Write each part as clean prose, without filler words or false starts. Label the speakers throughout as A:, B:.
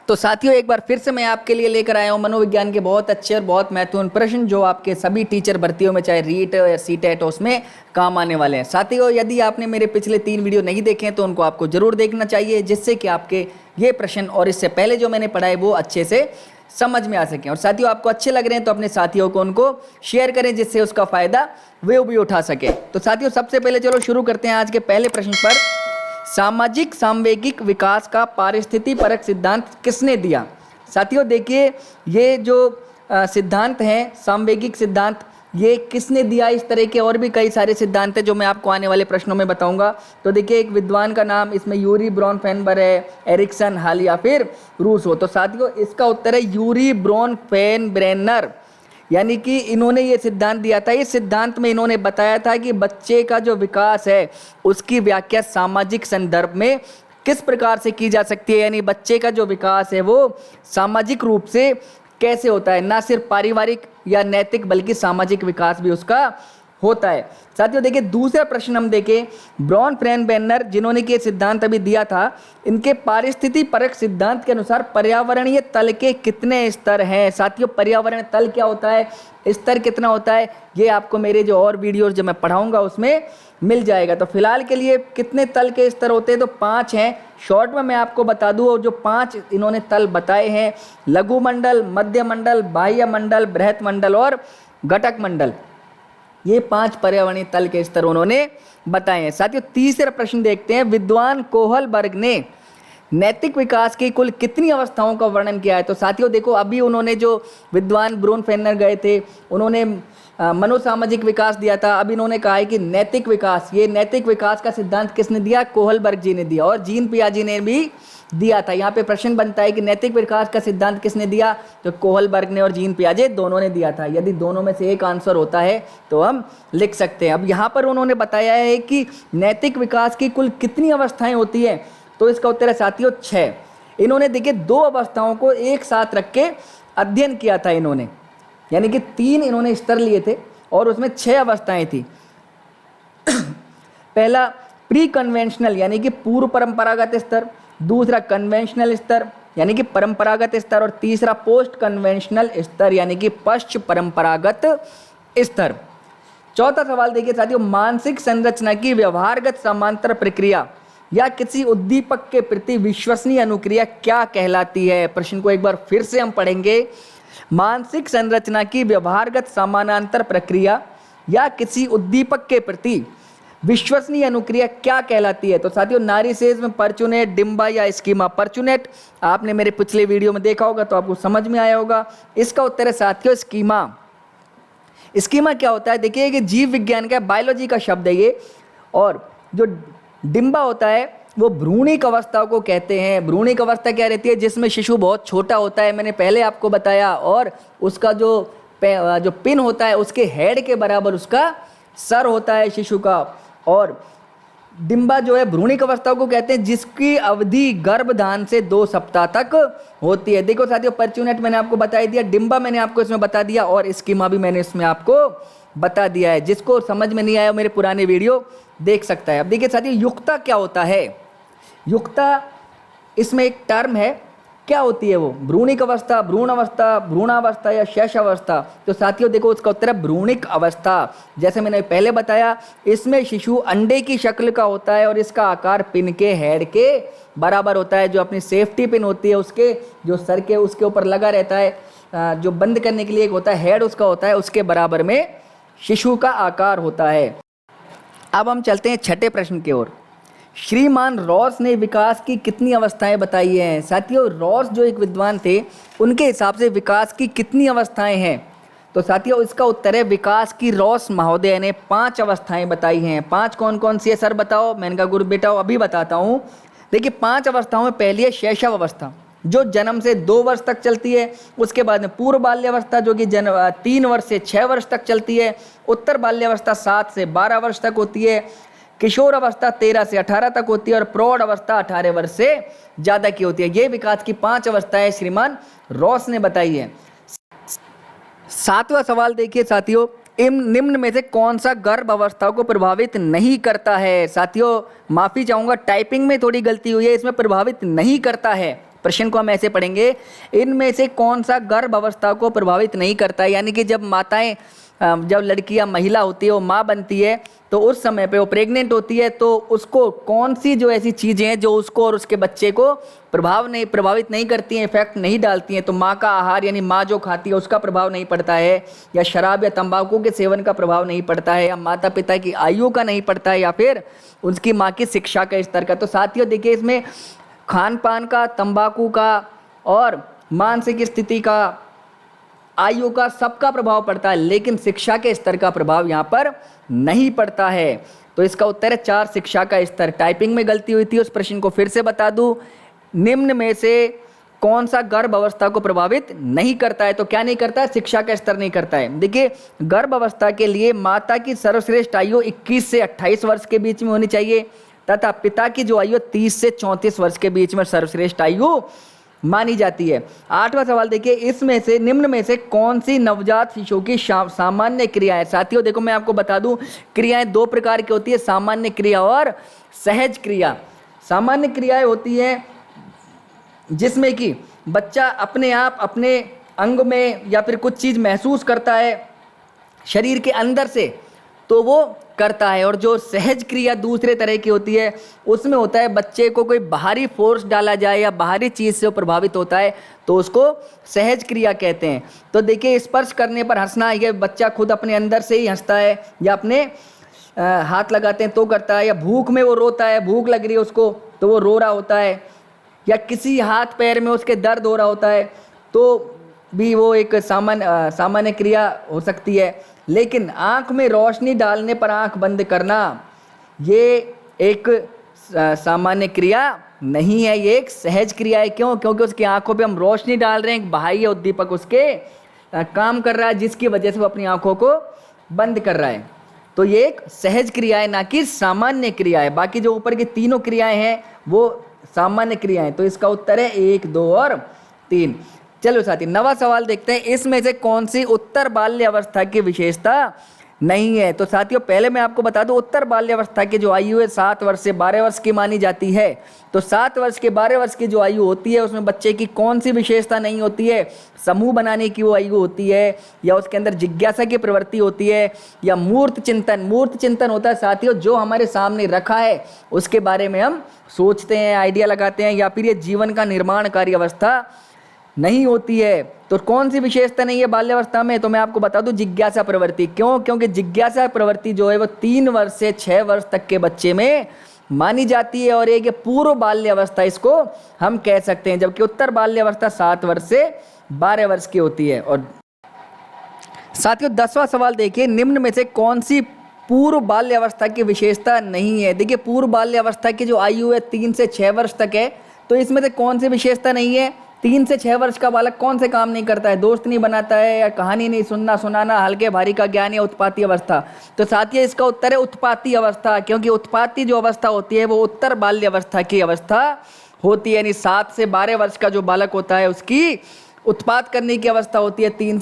A: तो साथियों एक बार फिर से मैं आपके लिए लेकर आया हूँ मनोविज्ञान के बहुत अच्छे और बहुत महत्वपूर्ण प्रश्न जो आपके सभी टीचर भर्तियों में चाहे रीट या सीटेट हो उसमें काम आने वाले हैं। साथियों यदि आपने मेरे पिछले 3 वीडियो नहीं देखे हैं तो उनको आपको जरूर देखना चाहिए, जिससे कि आपके ये प्रश्न और इससे पहले जो मैंने पढ़ाए वो अच्छे से समझ में आ सकें। और साथियों आपको अच्छे लग रहे हैं तो अपने साथियों को उनको शेयर करें, जिससे उसका फायदा वे भी उठा सके। तो साथियों सबसे पहले चलो शुरू करते हैं आज के पहले प्रश्न पर। सामाजिक सामवेगिक विकास का पारिस्थिति परक सिद्धांत किसने दिया? साथियों देखिए ये जो सिद्धांत हैं सामवेगिक सिद्धांत, ये किसने दिया? इस तरह के और भी कई सारे सिद्धांत हैं जो मैं आपको आने वाले प्रश्नों में बताऊंगा। तो देखिए एक विद्वान का नाम इसमें यूरी ब्रॉनफेनबर है, एरिक्सन, हाल या फिर रूसो। तो साथियों इसका उत्तर है यूरी ब्रॉनफेनब्रेनर, यानी कि इन्होंने ये सिद्धांत दिया था। इस सिद्धांत में इन्होंने बताया था कि बच्चे का जो विकास है उसकी व्याख्या सामाजिक संदर्भ में किस प्रकार से की जा सकती है, यानी बच्चे का जो विकास है वो सामाजिक रूप से कैसे होता है, ना सिर्फ पारिवारिक या नैतिक बल्कि सामाजिक विकास भी उसका होता है। साथियों देखिए दूसरा प्रश्न हम देखें, ब्रॉनफेनब्रेनर जिन्होंने कि सिद्धांत अभी दिया था, इनके पारिस्थिति परक सिद्धांत के अनुसार पर्यावरणीय तल के कितने स्तर हैं? साथियों पर्यावरण तल क्या होता है, स्तर कितना होता है, ये आपको मेरे जो और वीडियोस जो मैं पढ़ाऊंगा उसमें मिल जाएगा। तो फिलहाल के लिए कितने तल के स्तर होते हैं? तो 5 हैं। शॉर्ट में मैं आपको बता दूं, और जो 5 इन्होंने तल बताए हैं, लघु मंडल, मध्य मंडल, बाह्य मंडल, बृहत मंडल और घटक मंडल, ये 5 पर्यावरणीय तल के स्तर उन्होंने बताए हैं। साथियों तीसरा प्रश्न देखते हैं, विद्वान कोहलबर्ग ने नैतिक विकास की कुल कितनी अवस्थाओं का वर्णन किया है? तो साथियों देखो अभी उन्होंने जो विद्वान ब्रूनफेनर गए थे उन्होंने मनोसामाजिक विकास दिया था, अब इन्होंने कहा है कि नैतिक विकास, ये नैतिक विकास का सिद्धांत किसने दिया? कोहलबर्ग जी ने दिया, और जीन पियाजे ने भी दिया था। यहाँ पे प्रश्न बनता है कि नैतिक विकास का सिद्धांत किसने दिया? तो कोहलबर्ग ने और जीन पियाजे दोनों ने दिया था। यदि दोनों में से एक आंसर होता है तो हम लिख सकते हैं। अब यहाँ पर उन्होंने बताया है कि नैतिक विकास की कुल कितनी अवस्थाएं होती है, तो इसका उत्तर है साथियों 6। इन्होंने देखिए 2 अवस्थाओं को एक साथ रख के अध्ययन किया था इन्होंने, यानी कि 3 इन्होंने स्तर लिए थे और उसमें 6 अवस्थाएं थी। पहला प्री कन्वेंशनल यानी कि पूर्व परंपरागत स्तर, दूसरा कन्वेंशनल स्तर यानी कि परंपरागत स्तर, और तीसरा पोस्ट कन्वेंशनल स्तर यानी कि पश्च परंपरागत स्तर। चौथा सवाल देखिए साथियों, मानसिक संरचना की व्यवहारगत समांतर प्रक्रिया या किसी उद्दीपक के प्रति विश्वसनीय अनुक्रिया क्या कहलाती है? प्रश्न को एक बार फिर से हम पढ़ेंगे, मानसिक संरचना की व्यवहारगत समानांतर प्रक्रिया या किसी उद्दीपक के प्रति विश्वसनीय अनुक्रिया क्या कहलाती है? तो साथियों नारीसेज में परचुनेट, डिम्बा या स्कीमा। परचुनेट आपने मेरे पिछले वीडियो में देखा होगा तो आपको समझ में आया होगा। इसका उत्तर है साथियों स्कीमा। स्कीमा क्या होता है? देखिए कि जीव विज्ञान का, बायोलॉजी का शब्द है ये, और जो डिम्बा होता है वो भ्रूणिक अवस्था को कहते हैं। भ्रूणिक अवस्था क्या रहती है? जिसमें शिशु बहुत छोटा होता है, मैंने पहले आपको बताया, और उसका जो पिन होता है उसके हेड के बराबर उसका सर होता है शिशु का। और डिम्बा जो है भ्रूणिक अवस्था को कहते हैं जिसकी अवधि गर्भधान से 2 सप्ताह तक होती है। देखो साथियों परचूनेट मैंने आपको बता दिया, डिम्बा मैंने आपको इसमें बता दिया, और स्कीमा भी मैंने इसमें आपको बता दिया है। जिसको समझ में नहीं आया मेरे पुराने वीडियो देख सकता है। अब देखिए साथियों युक्ता क्या होता है? युक्ता इसमें एक टर्म है, क्या होती है वो? भ्रूणिक अवस्था, भ्रूण अवस्था, भ्रूणावस्था या शैशवावस्था। तो साथियों देखो उसका उत्तर है भ्रूणिक अवस्था। जैसे मैंने पहले बताया इसमें शिशु अंडे की शक्ल का होता है और इसका आकार पिन के हेड के बराबर होता है। जो अपनी सेफ्टी पिन होती है उसके जो सर के उसके ऊपर लगा रहता है, जो बंद करने के लिए एक होता है हेड उसका होता है, उसके बराबर में शिशु का आकार होता है। अब हम चलते हैं छठे प्रश्न की ओर। श्रीमान रॉस ने विकास की कितनी अवस्थाएं बताई हैं? साथियों रॉस जो एक विद्वान थे उनके हिसाब से विकास की कितनी अवस्थाएं हैं? तो साथियों इसका उत्तर है विकास की रॉस महोदय ने 5 अवस्थाएं बताई हैं। 5 कौन कौन सी है सर बताओ? मैंने कहा गुरु बेटा अभी बताता हूँ। देखिए 5 अवस्थाओं में पहली है शैशव अवस्था जो जन्म से 2 वर्ष तक चलती है। उसके बाद में पूर्व बाल्यावस्था जो कि 3 वर्ष से 6 वर्ष तक चलती है। उत्तर बाल्यावस्था 7 से 12 वर्ष तक होती है। किशोर अवस्था 13 से 18 तक होती है और प्रौढ़ अवस्था 18 वर्ष से ज़्यादा की होती है। ये विकास की 5 अवस्थाएं श्रीमान रॉस ने बताई है। 7वां सवाल देखिए साथियों, निम्न में से कौन सा गर्भ अवस्था को प्रभावित नहीं करता है? साथियों माफ़ी चाहूँगा टाइपिंग में थोड़ी गलती हुई है, इसमें प्रभावित नहीं करता है प्रश्न को हम ऐसे पढ़ेंगे, इनमें से कौन सा गर्भ अवस्था को प्रभावित नहीं करता है। यानी कि जब माताएं, जब लड़की या महिला होती है वो माँ बनती है तो उस समय पे वो प्रेग्नेंट होती है, तो उसको कौन सी जो ऐसी चीज़ें हैं जो उसको और उसके बच्चे को प्रभावित नहीं करती हैं, इफेक्ट नहीं डालती हैं। तो माँ का आहार यानी माँ जो खाती है उसका प्रभाव नहीं पड़ता है, या शराब या तंबाकू के सेवन का प्रभाव नहीं पड़ता है, या माता पिता की आयु का नहीं पड़ता है, या फिर उनकी माँ की शिक्षा का स्तर का। तो साथियों देखिए, इसमें खान पान का, तंबाकू का और मानसिक स्थिति का, आयु का, सबका प्रभाव पड़ता है, लेकिन शिक्षा के स्तर का प्रभाव यहाँ पर नहीं पड़ता है। तो इसका उत्तर है 4, शिक्षा का स्तर। टाइपिंग में गलती हुई थी, उस प्रश्न को फिर से बता दूं, निम्न में से कौन सा गर्भ अवस्था को प्रभावित नहीं करता है। तो क्या नहीं करता है? शिक्षा का स्तर नहीं करता है। देखिए, गर्भ अवस्था के लिए माता की सर्वश्रेष्ठ आयु 21 से 28 वर्ष के बीच में होनी चाहिए, तथा पिता की जो आयु 30 से 34 वर्ष के बीच में सर्वश्रेष्ठ आयु मानी जाती है। 8वां सवाल देखिए, इसमें से निम्न में से कौन सी नवजात शिशु की सामान्य क्रिया है। साथियों देखो, मैं आपको बता दूं, क्रियाएं 2 प्रकार की होती है, सामान्य क्रिया और सहज क्रिया। सामान्य क्रियाएं होती हैं जिसमें कि बच्चा अपने आप अपने अंग में या फिर कुछ चीज़ महसूस करता है शरीर के अंदर से, तो वो करता है। और जो सहज क्रिया दूसरे तरह की होती है, उसमें होता है बच्चे को कोई बाहरी फोर्स डाला जाए या बाहरी चीज़ से प्रभावित होता है, तो उसको सहज क्रिया कहते हैं। तो देखिए, स्पर्श करने पर हंसना, ये बच्चा खुद अपने अंदर से ही हंसता है, या अपने हाथ लगाते हैं तो करता है, या भूख में वो रोता है, भूख लग रही है उसको तो वो रो रहा होता है, या किसी हाथ पैर में उसके दर्द हो रहा होता है तो भी वो एक सामान्य क्रिया हो सकती है। लेकिन आँख में रोशनी डालने पर आँख बंद करना, ये एक सामान्य क्रिया नहीं है, ये एक सहज क्रिया है। क्यों? क्योंकि उसकी आंखों पे हम रोशनी डाल रहे हैं, एक बाह्य उद्दीपक उसके काम कर रहा है, जिसकी वजह से वो अपनी आंखों को बंद कर रहा है। तो ये एक सहज क्रिया है, ना कि सामान्य क्रिया है। बाकी जो ऊपर की तीनों क्रियाएं हैं वो सामान्य क्रियाएं। तो इसका उत्तर है 1, 2 और 3। चलो साथी, 9वां सवाल देखते हैं, इसमें से कौन सी उत्तर बाल्य अवस्था की विशेषता नहीं है। तो साथियों, पहले मैं आपको बता दूं, उत्तर बाल्यावस्था की जो आयु है 7 वर्ष से 12 वर्ष की मानी जाती है। तो 7 वर्ष के 12 वर्ष की जो आयु होती है, उसमें बच्चे की कौन सी विशेषता नहीं होती है? समूह बनाने की वो आयु होती है, या उसके अंदर जिज्ञासा की प्रवृत्ति होती है, या मूर्त चिंतन होता है साथियों, जो हमारे सामने रखा है उसके बारे में हम सोचते हैं, आइडिया लगाते हैं, या फिर ये जीवन का निर्माणकारी अवस्था नहीं होती है। तो कौन सी विशेषता नहीं है बाल्यावस्था में? तो मैं आपको बता दूं, जिज्ञासा प्रवृत्ति। क्यों? क्योंकि जिज्ञासा प्रवृत्ति जो है वो 3 वर्ष से 6 वर्ष तक के बच्चे में मानी जाती है, और एक पूर्व बाल्यावस्था इसको हम कह सकते हैं, जबकि उत्तर बाल्यावस्था 7 वर्ष से 12 वर्ष की होती है। और साथियों, 10वां सवाल देखिए, निम्न में से कौन सी पूर्व बाल्यावस्था की विशेषता नहीं है? देखिए, पूर्व बाल्यावस्था की जो आयु है 3 से 6 वर्ष तक है, तो इसमें से कौन सी विशेषता नहीं है? 3 से 6 वर्ष का बालक कौन से काम नहीं करता है? दोस्त नहीं बनाता है, या कहानी नहीं सुनाना, हल्के भारी का ज्ञान, या उत्पाती अवस्था? तो साथियों, इसका उत्तर है उत्पाती अवस्था, क्योंकि उत्पाती जो अवस्था होती है वो उत्तर बाल्य अवस्था की अवस्था होती है। यानी 7 से 12 वर्ष का जो बालक होता है उसकी उत्पात करने की अवस्था होती है। 3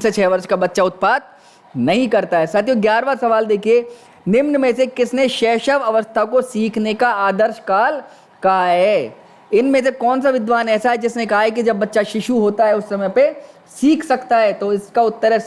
A: से 6 वर्ष का बच्चा उत्पात नहीं करता है। साथियों, 11वां सवाल देखिए, निम्न में से किसने शैशव अवस्था को सीखने का आदर्श काल कहा है? इनमें से कौन सा विद्वान ऐसा है जिसने कहा है कि जब बच्चा शिशु होता है उस समय पे सीख सकता है? तो इसका उत्तर है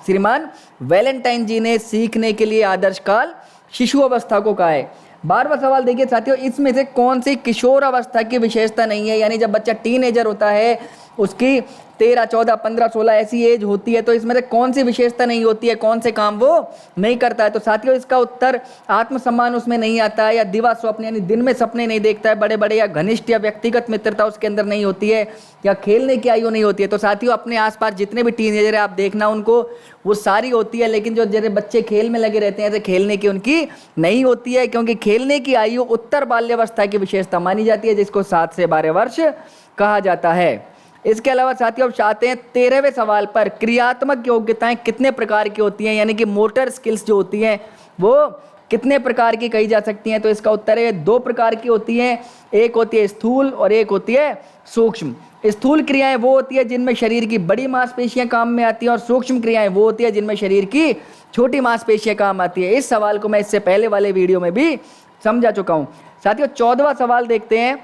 A: श्रीमान वैलेंटाइन जी ने सीखने के लिए आदर्श काल शिशु अवस्था को कहा है। 12वां सवाल देखिए साथियों, इसमें से कौन सी किशोर अवस्था की विशेषता नहीं है? यानी जब बच्चा टीनेजर होता है, उसकी 13, 14, 15, 16 ऐसी एज होती है, तो इसमें से कौन सी विशेषता नहीं होती है? कौन से काम वो नहीं करता है? तो साथियों, इसका उत्तर आत्मसम्मान उसमें नहीं आता है, या दिवा स्वप्न यानी दिन में सपने नहीं देखता है बड़े बड़े, या घनिष्ठ या व्यक्तिगत मित्रता उसके अंदर नहीं होती है, या खेलने की आयु नहीं होती है। तो साथियों, अपने आसपास जितने भी टीनेजर है आप देखना, उनको वो सारी होती है, लेकिन जो जैसे बच्चे खेल में लगे रहते हैं ऐसे खेलने की उनकी नहीं होती है, क्योंकि खेलने की आयु उत्तर बाल्यावस्था की विशेषता मानी जाती है, जिसको 7 से 12 वर्ष कहा जाता है। इसके अलावा साथियों, अब चाहते हैं 13वें सवाल पर, क्रियात्मक योग्यताएं कितने प्रकार की होती हैं? यानी कि मोटर स्किल्स जो होती हैं वो कितने प्रकार की कही जा सकती हैं? तो इसका उत्तर है 2 प्रकार की होती हैं, एक होती है स्थूल और एक होती है सूक्ष्म। स्थूल क्रियाएं वो होती है जिनमें शरीर की बड़ी मांसपेशियां काम में आती हैं, और सूक्ष्म क्रियाएं वो होती है जिनमें शरीर की छोटी मांसपेशियां काम आती है। इस सवाल को मैं इससे पहले वाले वीडियो में भी समझा चुका हूं। साथियों, 14वां सवाल देखते हैं,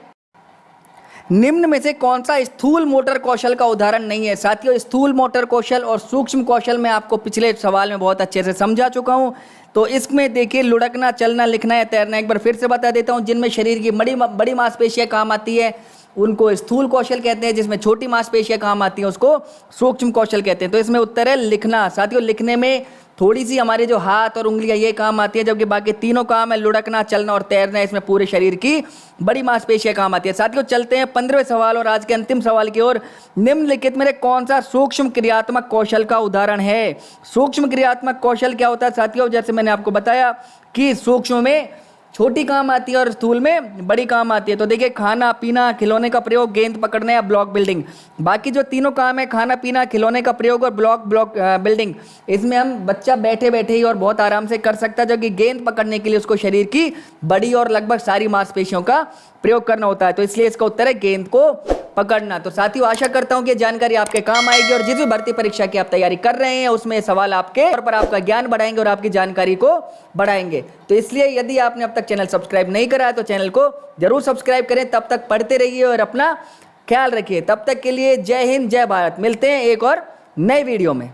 A: निम्न में से कौन सा स्थूल मोटर कौशल का उदाहरण नहीं है? साथियों, स्थूल मोटर कौशल और सूक्ष्म कौशल मैं आपको पिछले सवाल में बहुत अच्छे से समझा चुका हूं। तो इसमें देखिए, लुढ़कना, चलना, लिखना या तैरना, एक बार फिर से बता देता हूं। जिनमें शरीर की बड़ी मांसपेशियां काम आती है उनको स्थूल कौशल कहते हैं, जिसमें छोटी मांसपेशियां काम आती हैं उसको सूक्ष्म कौशल कहते हैं। तो इसमें उत्तर है लिखना। साथियों, लिखने में थोड़ी सी हमारे जो हाथ और उंगलियां ये काम आती है, जबकि बाकी तीनों काम है लुढ़कना, चलना और तैरना, इसमें पूरे शरीर की बड़ी मांसपेशियां काम आती है। साथियों, चलते हैं 15वें सवाल और आज के अंतिम सवाल की ओर। निम्नलिखित में कौन सा सूक्ष्म क्रियात्मक कौशल का उदाहरण है? सूक्ष्म क्रियात्मक कौशल क्या होता है साथियों? जैसे मैंने आपको बताया कि सूक्ष्म में छोटी काम आती है और स्थूल में बड़ी काम आती है। तो देखिए, खाना पीना, खिलौने का प्रयोग, गेंद पकड़ना या ब्लॉक बिल्डिंग। बाकी जो तीनों काम है, खाना पीना, खिलौने का प्रयोग और ब्लॉक बिल्डिंग, इसमें हम बच्चा बैठे बैठे ही और बहुत आराम से कर सकता है, जबकि गेंद पकड़ने के लिए उसको शरीर की बड़ी और लगभग सारी मांसपेशियों का प्रयोग करना होता है। तो इसलिए इसका उत्तर है गेंद को पकड़ना। तो साथियों, आशा करता हूं कि जानकारी आपके काम आएगी और जिस भी भर्ती परीक्षा की आप तैयारी कर रहे हैं उसमें सवाल आपके और पर आपका ज्ञान बढ़ाएंगे और आपकी जानकारी को बढ़ाएंगे। तो इसलिए यदि आपने अब तक चैनल सब्सक्राइब नहीं करा है तो चैनल को जरूर सब्सक्राइब करें। तब तक पढ़ते रहिए और अपना ख्याल रखिए। तब तक के लिए जय हिंद, जय भारत। मिलते हैं एक और नए वीडियो में।